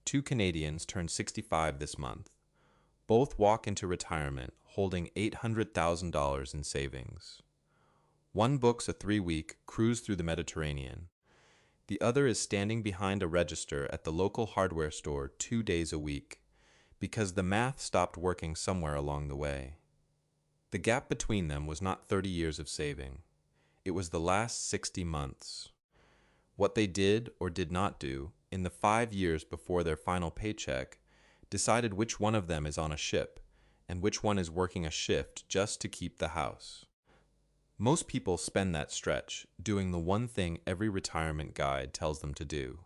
two Canadians turned 65 this month. Both walk into retirement holding $800,000 in savings. One books a 3-week cruise through the Mediterranean. The other is standing behind a register at the local hardware store 2 days a week, because the math stopped working somewhere along the way. The gap between them was not 30 years of saving. It was the last 60 months. What they did or did not do in the 5 years before their final paycheck decided which one of them is on a ship and which one is working a shift just to keep the house. Most people spend that stretch doing the one thing every retirement guide tells them to do.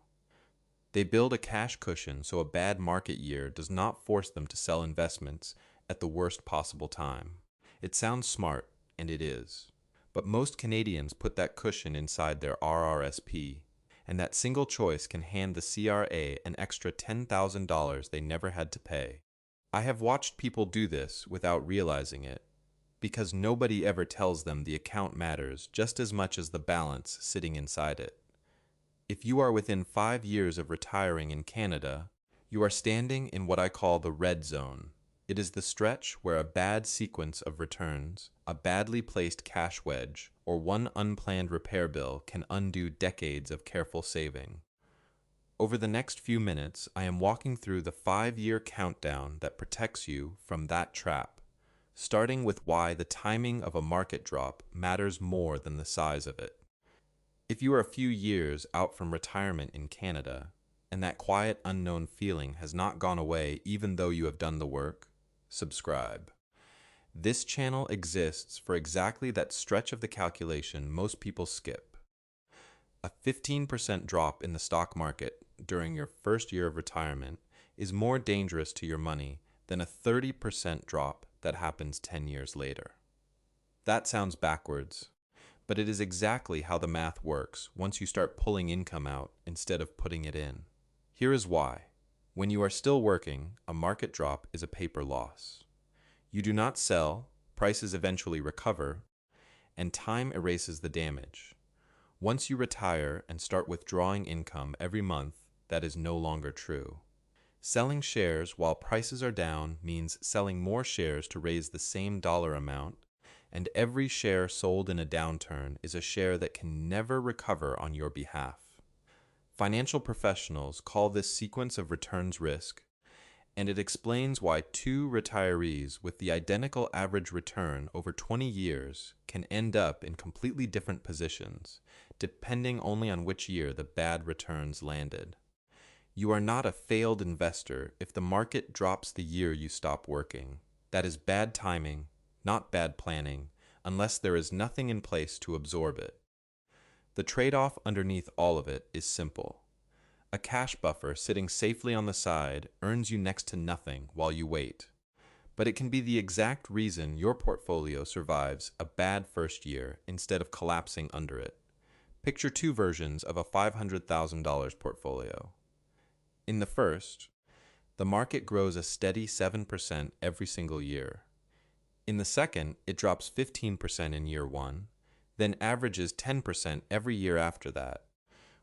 They build a cash cushion so a bad market year does not force them to sell investments at the worst possible time. It sounds smart, and it is. But most Canadians put that cushion inside their RRSP, and that single choice can hand the CRA an extra $10,000 they never had to pay. I have watched people do this without realizing it, because nobody ever tells them the account matters just as much as the balance sitting inside it. If you are within 5 years of retiring in Canada, you are standing in what I call the red zone. It is the stretch where a bad sequence of returns, a badly placed cash wedge, or one unplanned repair bill can undo decades of careful saving. Over the next few minutes, I am walking through the 5-year countdown that protects you from that trap, starting with why the timing of a market drop matters more than the size of it. If you are a few years out from retirement in Canada, and that quiet unknown feeling has not gone away even though you have done the work, subscribe. This channel exists for exactly that stretch of the calculation most people skip. A 15% drop in the stock market during your first year of retirement is more dangerous to your money than a 30% drop that happens 10 years later. That sounds backwards, but it is exactly how the math works once you start pulling income out instead of putting it in. Here is why. When you are still working, a market drop is a paper loss. You do not sell, prices eventually recover, and time erases the damage. Once you retire and start withdrawing income every month, that is no longer true. Selling shares while prices are down means selling more shares to raise the same dollar amount, and every share sold in a downturn is a share that can never recover on your behalf. Financial professionals call this sequence of returns risk, and it explains why two retirees with the identical average return over 20 years can end up in completely different positions, depending only on which year the bad returns landed. You are not a failed investor if the market drops the year you stop working. That is bad timing, not bad planning, unless there is nothing in place to absorb it. The trade-off underneath all of it is simple. A cash buffer sitting safely on the side earns you next to nothing while you wait, but it can be the exact reason your portfolio survives a bad first year instead of collapsing under it. Picture two versions of a $500,000 portfolio. In the first, the market grows a steady 7% every single year. In the second, it drops 15% in year one, then averages 10% every year after that,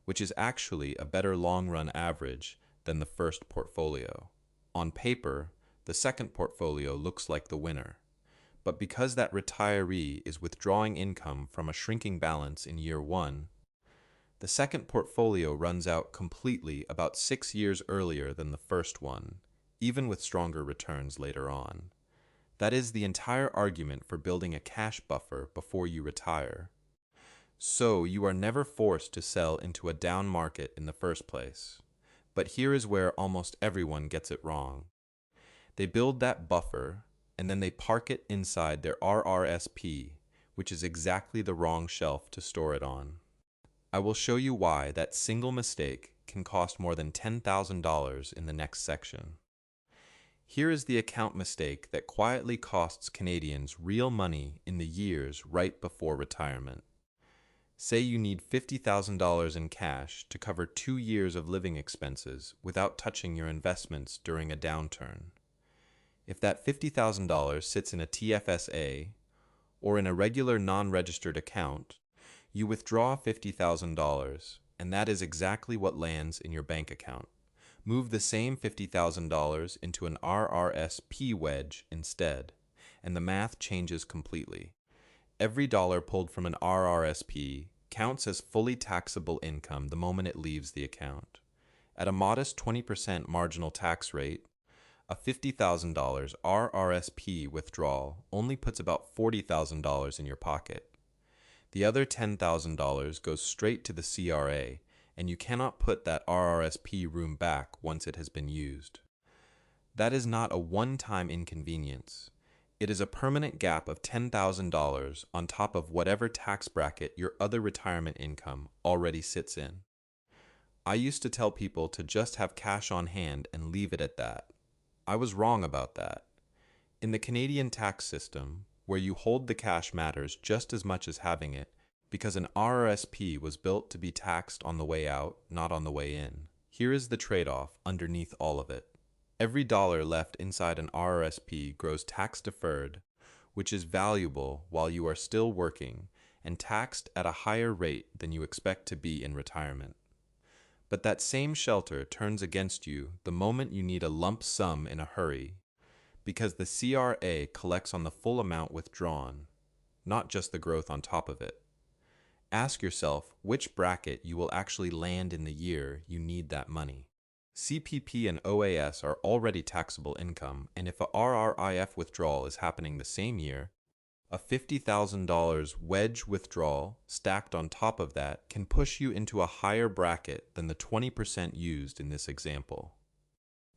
which is actually a better long-run average than the first portfolio. On paper, the second portfolio looks like the winner, but because that retiree is withdrawing income from a shrinking balance in year one, the second portfolio runs out completely about 6 years earlier than the first one, even with stronger returns later on. That is the entire argument for building a cash buffer before you retire. So you are never forced to sell into a down market in the first place. But here is where almost everyone gets it wrong. They build that buffer, and then they park it inside their RRSP, which is exactly the wrong shelf to store it on. I will show you why that single mistake can cost more than $10,000 in the next section. Here is the account mistake that quietly costs Canadians real money in the years right before retirement. Say you need $50,000 in cash to cover 2 years of living expenses without touching your investments during a downturn. If that $50,000 sits in a TFSA or in a regular non-registered account, you withdraw $50,000, and that is exactly what lands in your bank account. Move the same $50,000 into an RRSP wedge instead, and the math changes completely. Every dollar pulled from an RRSP counts as fully taxable income the moment it leaves the account. At a modest 20% marginal tax rate, a $50,000 RRSP withdrawal only puts about $40,000 in your pocket. The other $10,000 goes straight to the CRA, and you cannot put that RRSP room back once it has been used. That is not a one-time inconvenience. It is a permanent gap of $10,000 on top of whatever tax bracket your other retirement income already sits in. I used to tell people to just have cash on hand and leave it at that. I was wrong about that. In the Canadian tax system, where you hold the cash matters just as much as having it, because an RRSP was built to be taxed on the way out, not on the way in. Here is the trade-off underneath all of it. Every dollar left inside an RRSP grows tax-deferred, which is valuable while you are still working and taxed at a higher rate than you expect to be in retirement. But that same shelter turns against you the moment you need a lump sum in a hurry, because the CRA collects on the full amount withdrawn, not just the growth on top of it. Ask yourself which bracket you will actually land in the year you need that money. CPP and OAS are already taxable income, and if a RRIF withdrawal is happening the same year, a $50,000 wedge withdrawal stacked on top of that can push you into a higher bracket than the 20% used in this example.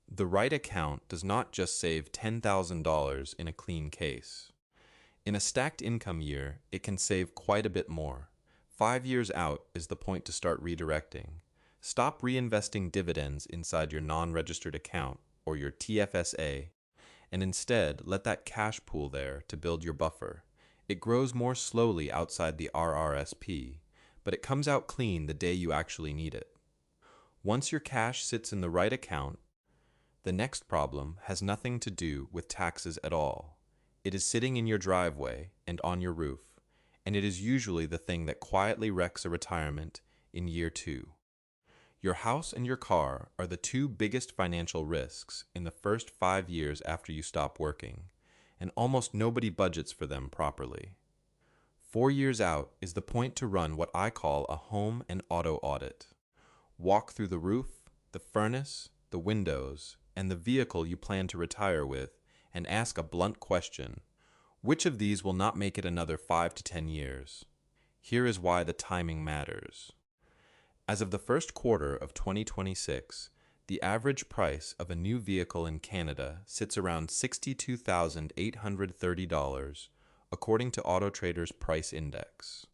The right account does not just save $10,000 in a clean case. In a stacked income year, it can save quite a bit more. 5 years out is the point to start redirecting. Stop reinvesting dividends inside your non-registered account, or your TFSA, and instead let that cash pool there to build your buffer. It grows more slowly outside the RRSP, but it comes out clean the day you actually need it. Once your cash sits in the right account, the next problem has nothing to do with taxes at all. It is sitting in your driveway and on your roof, and it is usually the thing that quietly wrecks a retirement in year 2. Your house and your car are the 2 biggest financial risks in the first 5 years after you stop working, and almost nobody budgets for them properly. 4 years out is the point to run what I call a home and auto audit. Walk through the roof, the furnace, the windows, and the vehicle you plan to retire with, and ask a blunt question: which of these will not make it another 5 to 10 years? Here is why the timing matters. As of the first quarter of 2026, the average price of a new vehicle in Canada sits around $62,830, according to Auto Trader's Price Index.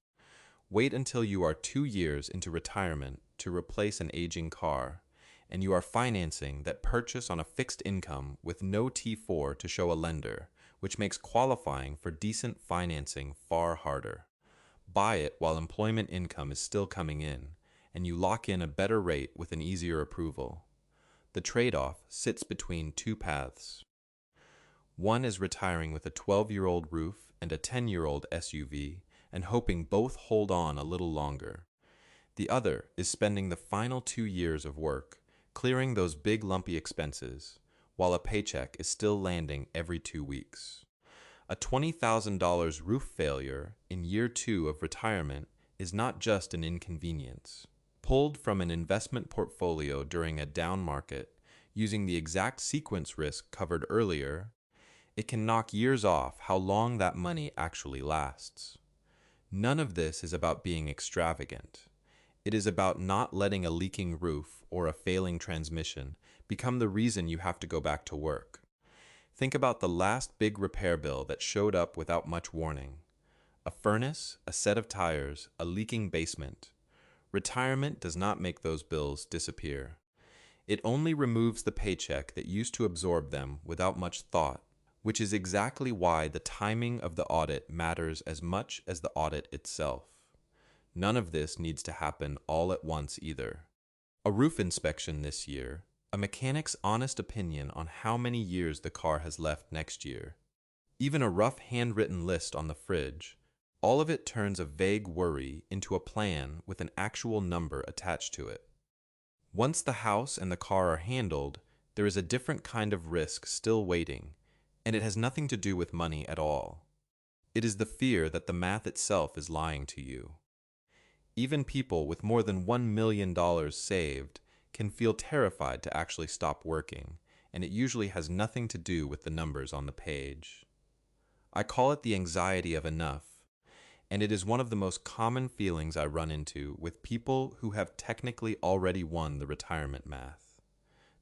Wait until you are 2 years into retirement to replace an aging car, and you are financing that purchase on a fixed income with no T4 to show a lender, which makes qualifying for decent financing far harder. Buy it while employment income is still coming in, and you lock in a better rate with an easier approval. The trade-off sits between 2 paths. One is retiring with a 12-year-old roof and a 10-year-old SUV and hoping both hold on a little longer. The other is spending the final 2 years of work, clearing those big lumpy expenses, while a paycheck is still landing every 2 weeks. A $20,000 roof failure in year 2 of retirement is not just an inconvenience. Pulled from an investment portfolio during a down market, using the exact sequence risk covered earlier, it can knock years off how long that money actually lasts. None of this is about being extravagant. It is about not letting a leaking roof or a failing transmission become the reason you have to go back to work. Think about the last big repair bill that showed up without much warning. A furnace, a set of tires, a leaking basement. Retirement does not make those bills disappear. It only removes the paycheck that used to absorb them without much thought, which is exactly why the timing of the audit matters as much as the audit itself. None of this needs to happen all at once either. A roof inspection this year, a mechanic's honest opinion on how many years the car has left next year, even a rough handwritten list on the fridge, all of it turns a vague worry into a plan with an actual number attached to it. Once the house and the car are handled, there is a different kind of risk still waiting, and it has nothing to do with money at all. It is the fear that the math itself is lying to you. Even people with more than $1 million saved can feel terrified to actually stop working, and it usually has nothing to do with the numbers on the page. I call it the anxiety of enough, and it is one of the most common feelings I run into with people who have technically already won the retirement math.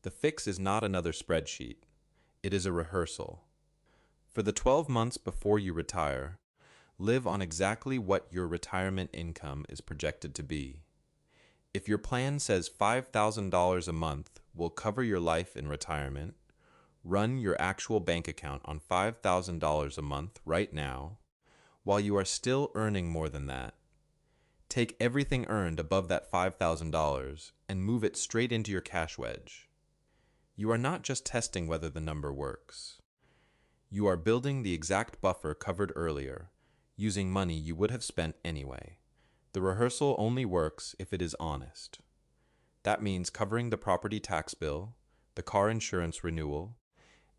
The fix is not another spreadsheet. It is a rehearsal. For the 12 months before you retire, live on exactly what your retirement income is projected to be. If your plan says $5,000 a month will cover your life in retirement, run your actual bank account on $5,000 a month right now, while you are still earning more than that. Take everything earned above that $5,000 and move it straight into your cash wedge. You are not just testing whether the number works. You are building the exact buffer covered earlier, using money you would have spent anyway. The rehearsal only works if it is honest. That means covering the property tax bill, the car insurance renewal,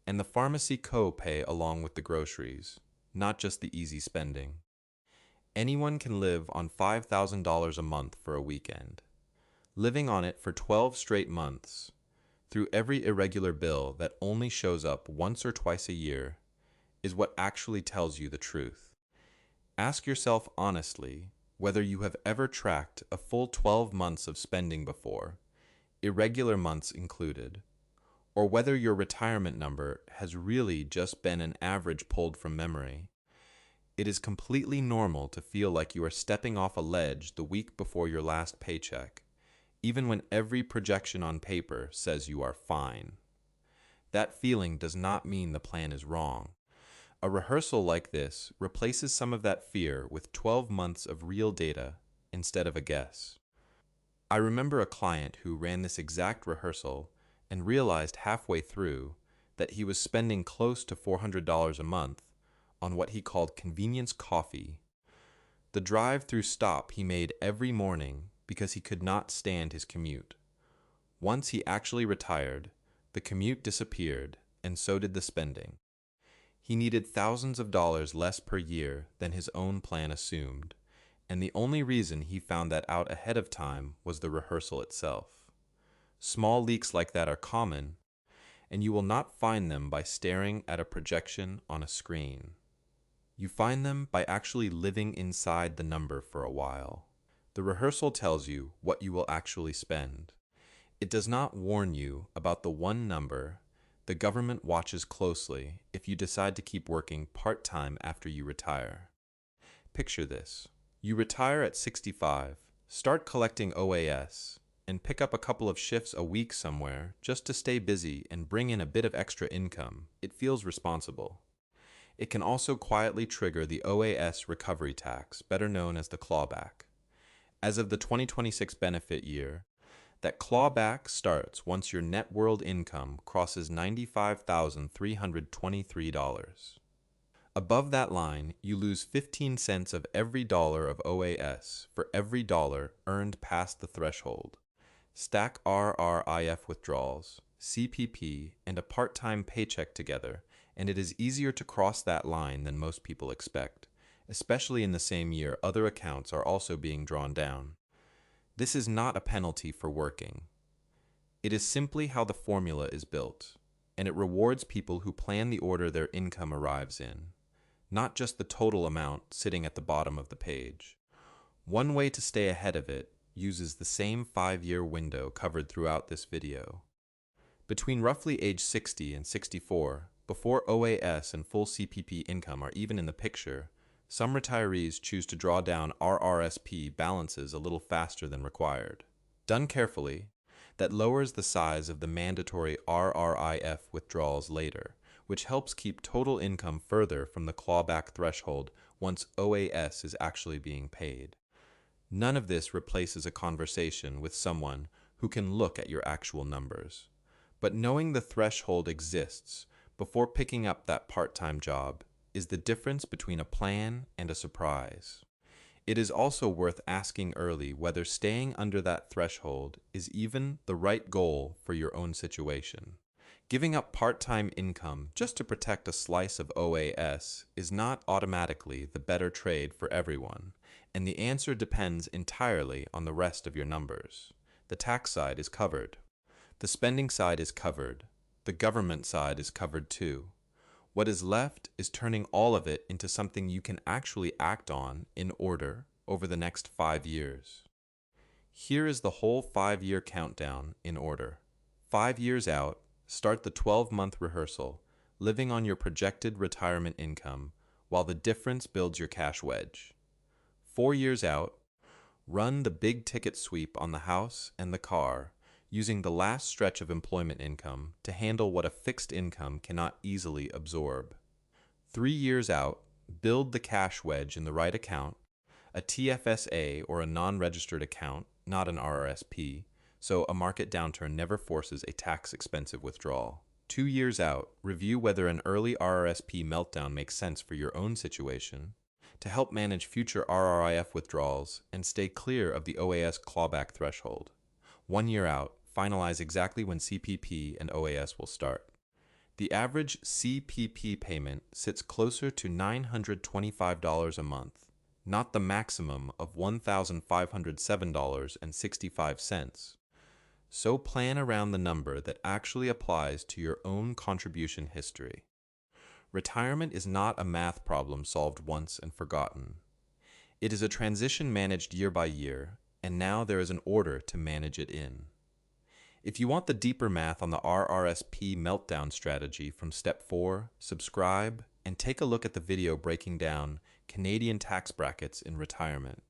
and the pharmacy co-pay along with the groceries, not just the easy spending. Anyone can live on $5,000 a month for a weekend. Living on it for 12 straight months, through every irregular bill that only shows up once or twice a year, is what actually tells you the truth. Ask yourself honestly whether you have ever tracked a full 12 months of spending before, irregular months included, or whether your retirement number has really just been an average pulled from memory. It is completely normal to feel like you are stepping off a ledge the week before your last paycheck, even when every projection on paper says you are fine. That feeling does not mean the plan is wrong. A rehearsal like this replaces some of that fear with 12 months of real data instead of a guess. I remember a client who ran this exact rehearsal and realized halfway through that he was spending close to $400 a month on what he called convenience coffee, the drive-through stop he made every morning because he could not stand his commute. Once he actually retired, the commute disappeared, and so did the spending. He needed thousands of dollars less per year than his own plan assumed, and the only reason he found that out ahead of time was the rehearsal itself. Small leaks like that are common, and you will not find them by staring at a projection on a screen. You find them by actually living inside the number for a while. The rehearsal tells you what you will actually spend. It does not warn you about the one number the government watches closely if you decide to keep working part-time after you retire. Picture this. You retire at 65, start collecting OAS, and pick up a couple of shifts a week somewhere just to stay busy and bring in a bit of extra income. It feels responsible. It can also quietly trigger the OAS recovery tax, better known as the clawback. As of the 2026 benefit year, that clawback starts once your net world income crosses $95,323. Above that line, you lose 15 cents of every dollar of OAS for every dollar earned past the threshold. Stack RRIF withdrawals, CPP, and a part-time paycheck together, and it is easier to cross that line than most people expect, especially in the same year other accounts are also being drawn down. This is not a penalty for working. It is simply how the formula is built, and it rewards people who plan the order their income arrives in, not just the total amount sitting at the bottom of the page. One way to stay ahead of it uses the same 5-year window covered throughout this video. Between roughly age 60 and 64, before OAS and full CPP income are even in the picture, some retirees choose to draw down RRSP balances a little faster than required. Done carefully, that lowers the size of the mandatory RRIF withdrawals later, which helps keep total income further from the clawback threshold once OAS is actually being paid. None of this replaces a conversation with someone who can look at your actual numbers. But knowing the threshold exists before picking up that part-time job is the difference between a plan and a surprise. It is also worth asking early whether staying under that threshold is even the right goal for your own situation. Giving up part-time income just to protect a slice of OAS is not automatically the better trade for everyone, and the answer depends entirely on the rest of your numbers. The tax side is covered. The spending side is covered. The government side is covered too. What is left is turning all of it into something you can actually act on in order over the next 5 years. Here is the whole 5-year countdown in order. 5 years out, start the 12-month rehearsal, living on your projected retirement income while the difference builds your cash wedge. 4 years out, run the big ticket sweep on the house and the car, using the last stretch of employment income to handle what a fixed income cannot easily absorb. 3 years out, build the cash wedge in the right account, a TFSA or a non-registered account, not an RRSP, so a market downturn never forces a tax-expensive withdrawal. 2 years out, review whether an early RRSP meltdown makes sense for your own situation to help manage future RRIF withdrawals and stay clear of the OAS clawback threshold. 1 year out, finalize exactly when CPP and OAS will start. The average CPP payment sits closer to $925 a month, not the maximum of $1,507.65. So plan around the number that actually applies to your own contribution history. Retirement is not a math problem solved once and forgotten. It is a transition managed year by year, and now there is an order to manage it in. If you want the deeper math on the RRSP meltdown strategy from Step 4, subscribe and take a look at the video breaking down Canadian tax brackets in retirement.